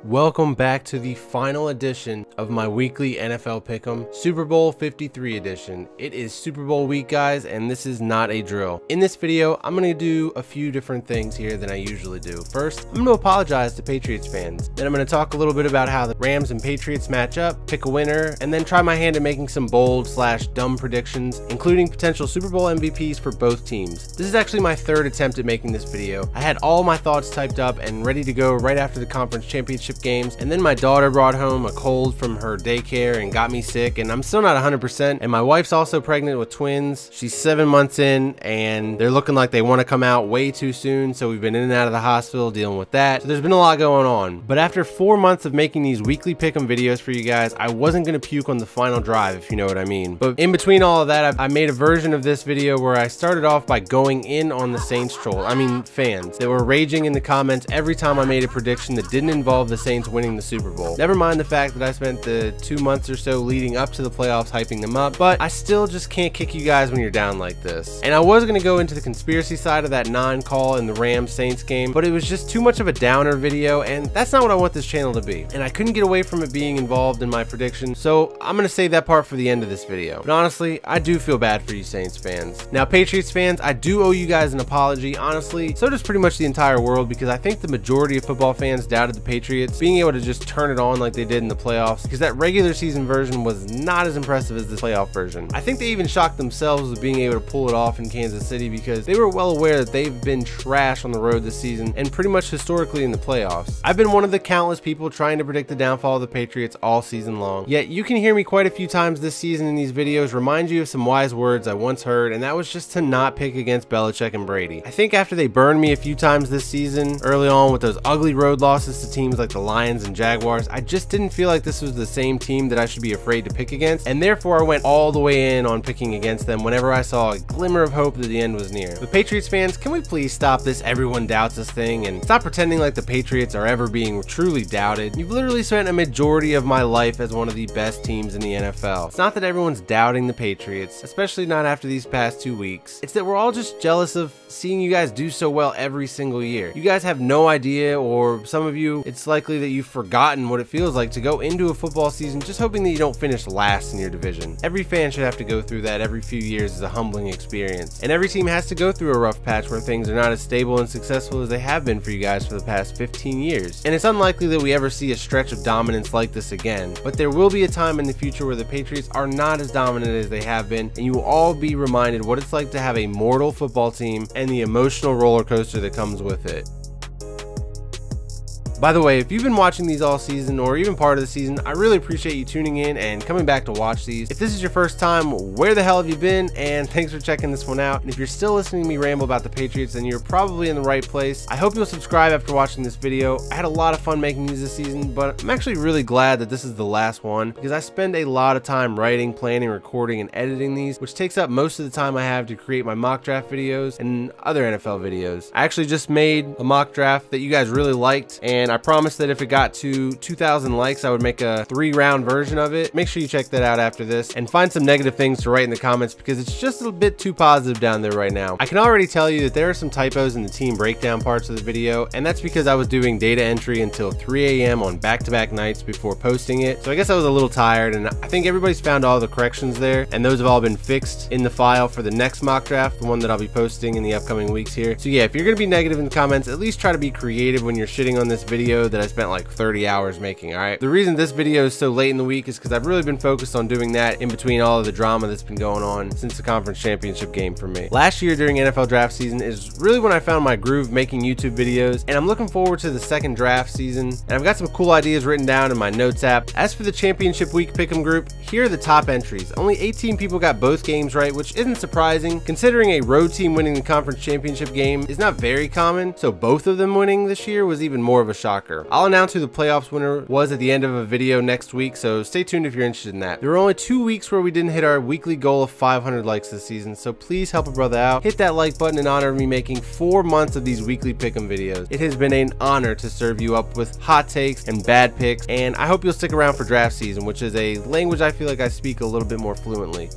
Welcome back to the final edition of my weekly NFL Pick'em, Super Bowl 53 edition. It is Super Bowl week, guys, and this is not a drill. In this video, I'm going to do a few different things here than I usually do. First, I'm going to apologize to Patriots fans. Then I'm going to talk a little bit about how the Rams and Patriots match up, pick a winner, and then try my hand at making some bold/dumb predictions, including potential Super Bowl MVPs for both teams. This is actually my third attempt at making this video. I had all my thoughts typed up and ready to go right after the conference championship games, and then my daughter brought home a cold from her daycare and got me sick, and I'm still not 100%, and my wife's also pregnant with twins. She's 7 months in, and they're looking like they want to come out way too soon, so we've been in and out of the hospital dealing with that. So there's been a lot going on, but after 4 months of making these weekly pick'em videos for you guys, I wasn't going to puke on the final drive, if you know what I mean. But in between all of that, I made a version of this video where I started off by going in on the Saints fans that were raging in the comments every time I made a prediction that didn't involve the Saints winning the Super Bowl. Never mind the fact that I spent the 2 months or so leading up to the playoffs hyping them up, but I still just can't kick you guys when you're down like this. And I was going to go into the conspiracy side of that non-call in the Rams-Saints game, but it was just too much of a downer video, and that's not what I want this channel to be. And I couldn't get away from it being involved in my prediction, so I'm going to save that part for the end of this video. But honestly, I do feel bad for you Saints fans. Now, Patriots fans, I do owe you guys an apology. Honestly, so does pretty much the entire world, because I think the majority of football fans doubted the Patriots being able to just turn it on like they did in the playoffs, because that regular season version was not as impressive as the playoff version. I think they even shocked themselves with being able to pull it off in Kansas City, because they were well aware that they've been trash on the road this season and pretty much historically in the playoffs. I've been one of the countless people trying to predict the downfall of the Patriots all season long, yet you can hear me quite a few times this season in these videos remind you of some wise words I once heard, and that was just to not pick against Belichick and Brady. I think after they burned me a few times this season early on with those ugly road losses to teams like the Lions and Jaguars, I just didn't feel like this was the same team that I should be afraid to pick against, and therefore I went all the way in on picking against them whenever I saw a glimmer of hope that the end was near. But Patriots fans, can we please stop this everyone doubts us thing and stop pretending like the Patriots are ever being truly doubted? You've literally spent a majority of my life as one of the best teams in the NFL. It's not that everyone's doubting the Patriots, especially not after these past 2 weeks. It's that we're all just jealous of seeing you guys do so well every single year. You guys have no idea, or some of you, it's likely that you've forgotten what it feels like to go into a football season just hoping that you don't finish last in your division. Every fan should have to go through that every few years as a humbling experience. And every team has to go through a rough patch where things are not as stable and successful as they have been for you guys for the past 15 years. And it's unlikely that we ever see a stretch of dominance like this again. But there will be a time in the future where the Patriots are not as dominant as they have been, and you will all be reminded what it's like to have a mortal football team and the emotional roller coaster that comes with it. By the way, if you've been watching these all season or even part of the season, I really appreciate you tuning in and coming back to watch these. If this is your first time, where the hell have you been? And thanks for checking this one out. And if you're still listening to me ramble about the Patriots, then you're probably in the right place. I hope you'll subscribe after watching this video. I had a lot of fun making these this season, but I'm actually really glad that this is the last one, because I spend a lot of time writing, planning, recording, and editing these, which takes up most of the time I have to create my mock draft videos and other NFL videos. I actually just made a mock draft that you guys really liked, and I promised that if it got to 2,000 likes, I would make a 3-round version of it. Make sure you check that out after this and find some negative things to write in the comments, because it's just a bit too positive down there right now. I can already tell you that there are some typos in the team breakdown parts of the video, and that's because I was doing data entry until 3 a.m. on back-to-back nights before posting it. So I guess I was a little tired, and I think everybody's found all the corrections there, and those have all been fixed in the file for the next mock draft, the one that I'll be posting in the upcoming weeks here. So yeah, if you're gonna be negative in the comments, at least try to be creative when you're shitting on this video that I spent like 30 hours making. All right, the reason this video is so late in the week is because I've really been focused on doing that in between all of the drama that's been going on since the conference championship game for me. Last year during NFL draft season is really when I found my groove making YouTube videos, and I'm looking forward to the second draft season, and I've got some cool ideas written down in my notes app. As for the championship week pick'em group, here are the top entries. Only 18 people got both games right, which isn't surprising considering a road team winning the conference championship game is not very common, so both of them winning this year was even more of a shocker. I'll announce who the playoffs winner was at the end of a video next week, so stay tuned if you're interested in that. There were only 2 weeks where we didn't hit our weekly goal of 500 likes this season, so please help a brother out. Hit that like button in honor of me making 4 months of these weekly pick'em videos. It has been an honor to serve you up with hot takes and bad picks, and I hope you'll stick around for draft season, which is a language I feel like I speak a little bit more fluently.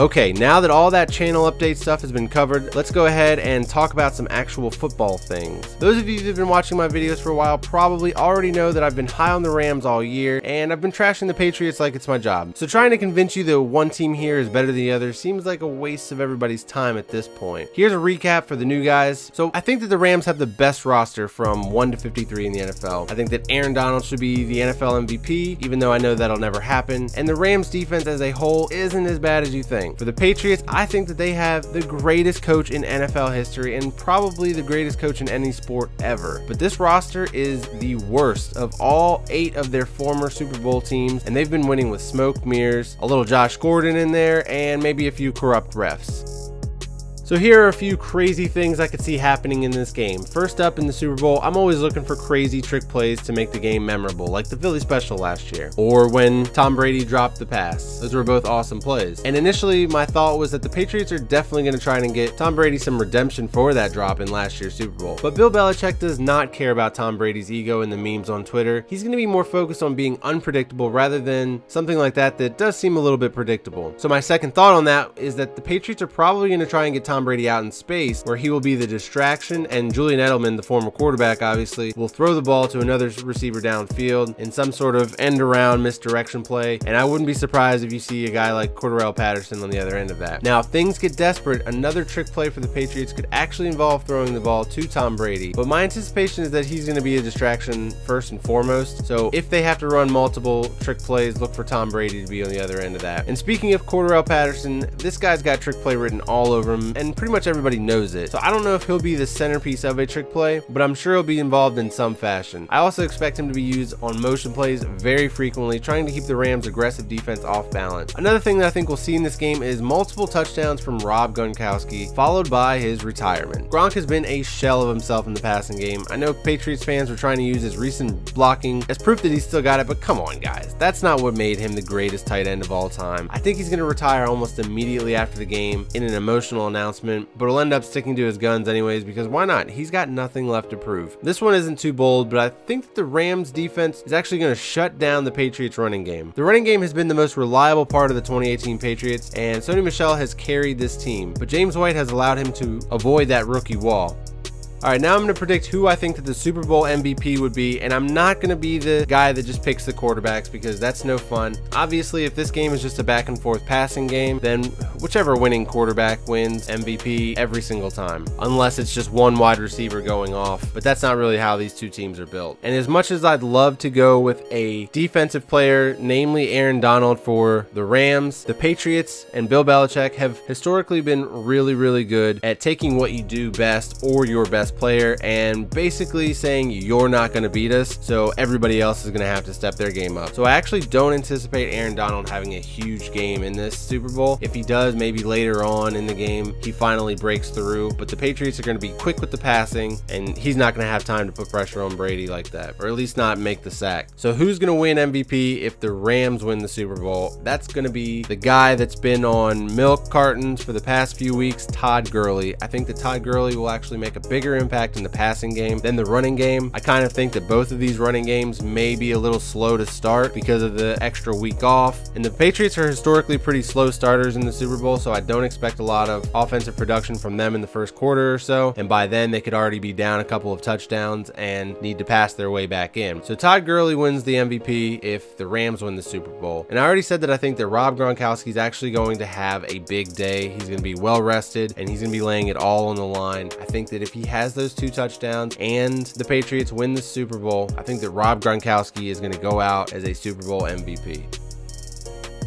Okay, now that all that channel update stuff has been covered, let's go ahead and talk about some actual football things. Those of you who've been watching my videos for a while probably already know that I've been high on the Rams all year, and I've been trashing the Patriots like it's my job. So trying to convince you that one team here is better than the other seems like a waste of everybody's time at this point. Here's a recap for the new guys. So I think that the Rams have the best roster from 1 to 53 in the NFL. I think that Aaron Donald should be the NFL MVP, even though I know that'll never happen. And the Rams defense as a whole isn't as bad as you think. For the Patriots, I think that they have the greatest coach in NFL history and probably the greatest coach in any sport ever. But this roster is the worst of all 8 of their former Super Bowl teams, and they've been winning with smoke, mirrors, a little Josh Gordon in there, and maybe a few corrupt refs. So here are a few crazy things I could see happening in this game. First up, in the Super Bowl, I'm always looking for crazy trick plays to make the game memorable, like the Philly special last year, or when Tom Brady dropped the pass. Those were both awesome plays. And initially, my thought was that the Patriots are definitely going to try and get Tom Brady some redemption for that drop in last year's Super Bowl. But Bill Belichick does not care about Tom Brady's ego and the memes on Twitter. He's going to be more focused on being unpredictable rather than something like that does seem a little bit predictable. So my second thought on that is that the Patriots are probably going to try and get Tom Brady out in space, where he will be the distraction, and Julian Edelman, the former quarterback, obviously will throw the ball to another receiver downfield in some sort of end around misdirection play. And I wouldn't be surprised if you see a guy like Cordarrelle Patterson on the other end of that. Now, if things get desperate, another trick play for the Patriots could actually involve throwing the ball to Tom Brady, but my anticipation is that he's going to be a distraction first and foremost. So if they have to run multiple trick plays, look for Tom Brady to be on the other end of that. And speaking of Cordarrelle Patterson, this guy's got trick play written all over him, and pretty much everybody knows it. So I don't know if he'll be the centerpiece of a trick play, but I'm sure he'll be involved in some fashion. I also expect him to be used on motion plays very frequently, trying to keep the Rams' aggressive defense off balance. Another thing that I think we'll see in this game is multiple touchdowns from Rob Gronkowski, followed by his retirement. Gronk has been a shell of himself in the passing game. I know Patriots fans were trying to use his recent blocking as proof that he's still got it, but come on guys, that's not what made him the greatest tight end of all time. I think he's going to retire almost immediately after the game in an emotional announcement, but he'll end up sticking to his guns anyways, because why not? He's got nothing left to prove. This one isn't too bold, but I think that the Rams defense is actually going to shut down the Patriots running game. The running game has been the most reliable part of the 2018 Patriots, and Sony Michel has carried this team, but James White has allowed him to avoid that rookie wall. Alright, now I'm going to predict who I think that the Super Bowl MVP would be, and I'm not going to be the guy that just picks the quarterbacks because that's no fun. Obviously, if this game is just a back and forth passing game, then whichever winning quarterback wins MVP every single time, unless it's just one wide receiver going off, but that's not really how these two teams are built. And as much as I'd love to go with a defensive player, namely Aaron Donald for the Rams, the Patriots and Bill Belichick have historically been really good at taking what you do best or your best player and basically saying you're not going to beat us, so everybody else is going to have to step their game up. So I actually don't anticipate Aaron Donald having a huge game in this Super Bowl. If he does, maybe later on in the game he finally breaks through, but the Patriots are going to be quick with the passing and he's not going to have time to put pressure on Brady like that, or at least not make the sack. So who's going to win MVP if the Rams win the Super Bowl? That's going to be the guy that's been on milk cartons for the past few weeks, Todd Gurley. I think that Todd Gurley will actually make a bigger impact in the passing game than the running game. I kind of think that both of these running games may be a little slow to start because of the extra week off, and the Patriots are historically pretty slow starters in the Super Bowl, so I don't expect a lot of offensive production from them in the first quarter or so, and by then they could already be down a couple of touchdowns and need to pass their way back in. So Todd Gurley wins the MVP if the Rams win the Super Bowl. And I already said that I think that Rob Gronkowski is actually going to have a big day. He's going to be well rested and he's going to be laying it all on the line. I think that if he has those 2 touchdowns and the Patriots win the Super Bowl, I think that Rob Gronkowski is going to go out as a Super Bowl MVP.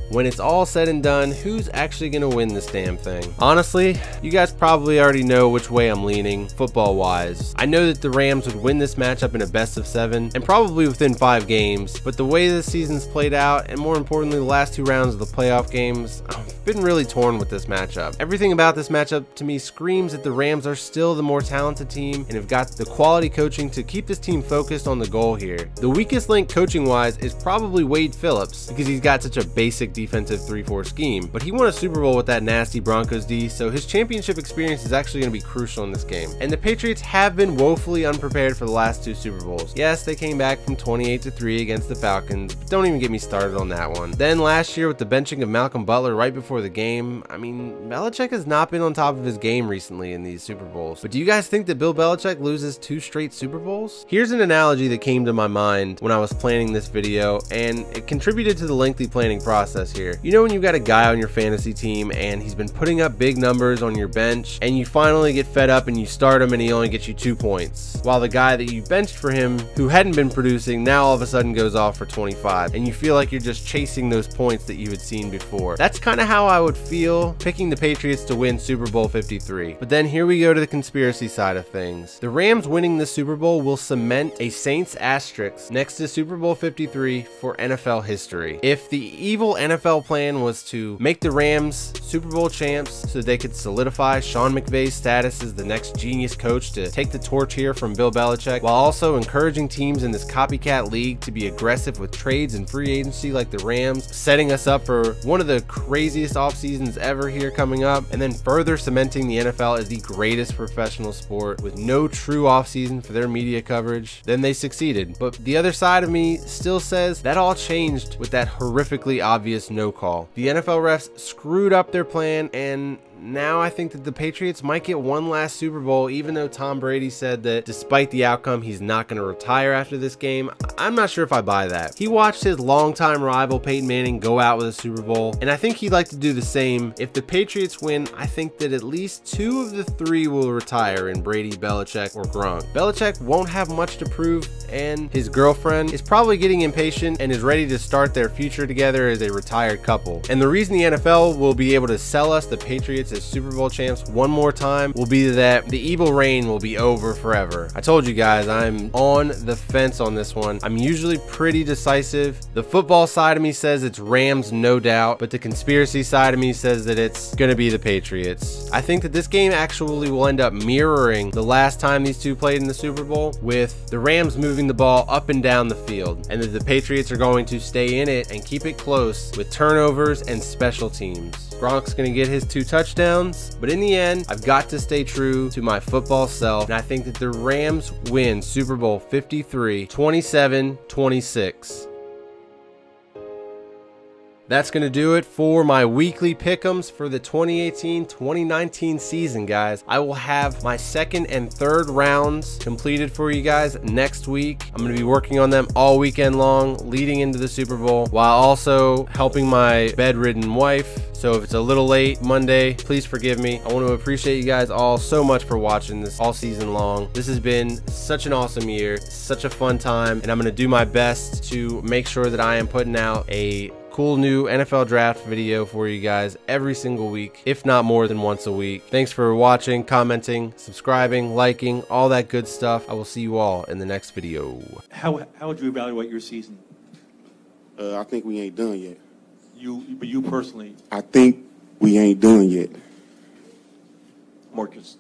When it's all said and done, who's actually going to win this damn thing? Honestly, you guys probably already know which way I'm leaning, football-wise. I know that the Rams would win this matchup in a best-of-7, and probably within 5 games, but the way this season's played out, and more importantly, the last 2 rounds of the playoff games, I've been really torn with this matchup. Everything about this matchup to me screams that the Rams are still the more talented team, and have got the quality coaching to keep this team focused on the goal here. The weakest link coaching-wise is probably Wade Phillips, because he's got such a basic defensive 3-4 scheme, but he won a Super Bowl with that nasty Broncos D, so his championship experience is actually going to be crucial in this game. And the Patriots have been woefully unprepared for the last 2 Super Bowls. Yes, they came back from 28-3 against the Falcons, but don't even get me started on that one. Then last year with the benching of Malcolm Butler right before the game, I mean, Belichick has not been on top of his game recently in these Super Bowls. But do you guys think that Bill Belichick loses 2 straight Super Bowls? Here's an analogy that came to my mind when I was planning this video, and it contributed to the lengthy planning process here. You know when you've got a guy on your fantasy team and he's been putting up big numbers on your bench, and you finally get fed up and you start him and he only gets you 2 points, while the guy that you benched for him who hadn't been producing now all of a sudden goes off for 25, and you feel like you're just chasing those points that you had seen before. That's kind of how I would feel picking the Patriots to win Super Bowl 53. But then here we go to the conspiracy side of things. The Rams winning the Super Bowl will cement a Saints asterisk next to Super Bowl 53 for NFL history. If the evil NFL plan was to make the Rams Super Bowl champs so they could solidify Sean McVay's status as the next genius coach to take the torch here from Bill Belichick, while also encouraging teams in this copycat league to be aggressive with trades and free agency like the Rams, setting us up for one of the craziest off seasons ever here coming up, and then further cementing the NFL as the greatest professional sport with no true off season for their media coverage, then they succeeded. But the other side of me still says that all changed with that horrifically obvious no call. The NFL refs screwed up their plan, and now I think that the Patriots might get one last Super Bowl, even though Tom Brady said that despite the outcome, he's not going to retire after this game. I'm not sure if I buy that. He watched his longtime rival Peyton Manning go out with a Super Bowl, and I think he'd like to do the same. If the Patriots win, I think that at least 2 of the 3 will retire in Brady, Belichick, or Gronk. Belichick won't have much to prove, and his girlfriend is probably getting impatient and is ready to start their future together as a retired couple. And the reason the NFL will be able to sell us the Patriots as Super Bowl champs one more time will be that the evil reign will be over forever. I told you guys, I'm on the fence on this one. I'm usually pretty decisive. The football side of me says it's Rams, no doubt, but the conspiracy side of me says that it's gonna be the Patriots. I think that this game actually will end up mirroring the last time these two played in the Super Bowl, with the Rams moving the ball up and down the field, and that the Patriots are going to stay in it and keep it close with turnovers and special teams. Gronk's gonna get his 2 touchdowns, but in the end, I've got to stay true to my football self, and I think that the Rams win Super Bowl 53, 27-26. That's going to do it for my weekly pick'ems for the 2018-2019 season, guys. I will have my 2nd and 3rd rounds completed for you guys next week. I'm going to be working on them all weekend long, leading into the Super Bowl, while also helping my bedridden wife. So if it's a little late Monday, please forgive me. I want to appreciate you guys all so much for watching this all season long. This has been such an awesome year, such a fun time, and I'm going to do my best to make sure that I am putting out a cool new NFL draft video for you guys every single week, if not more than once a week. Thanks for watching, commenting, subscribing, liking, all that good stuff. I will see you all in the next video. How would you evaluate your season? I think we ain't done yet. But you personally? I think we ain't done yet. Marcus.